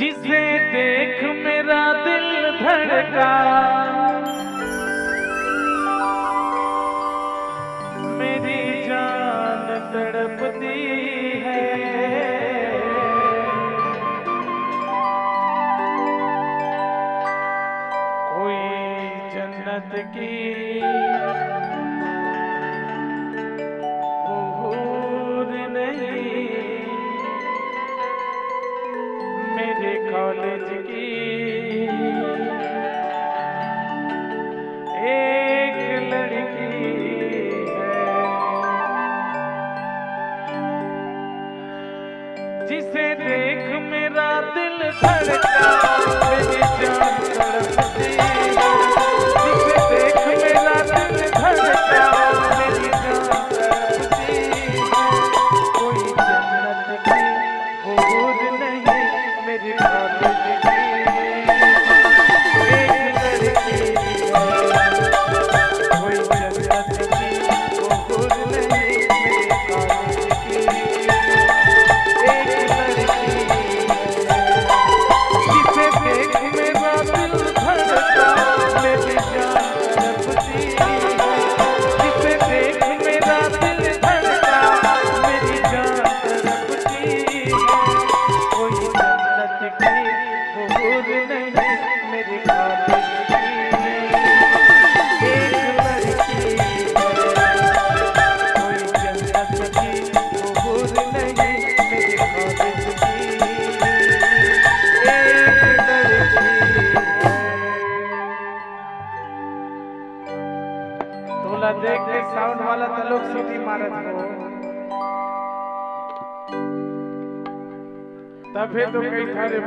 जिसे देख मेरा दिल धड़का, मेरी जान तड़पती है। कोई जन्नत की कॉलेज की एक लड़की है, जिसे देख मेरा दिल धड़का, मेरी जान तड़पती है। जिसे देख मेरा दिल धड़का, मेरी जान तड़पती है। कोई जन्नत की हूर नहीं, मेरी कॉलेज की एक लड़की है। कोई जन्नत की हूर नहीं, मेरी कॉलेज की एक लड़की है। जिसे देख मेरा दिल धड़का, मेरी जान तड़पती है। जिसे देख मेरा दिल धड़का, मेरी जान तड़पती है। कोई जन्नत की हूर नहीं, मेरी कॉलेज की एक लड़की है। कोई जन्नत की हूर नहीं, मेरी कॉलेज की एक लड़की है। तोला देख देख साउंड वाला तलोक सीटी मारत हो, तबे तो कई थारे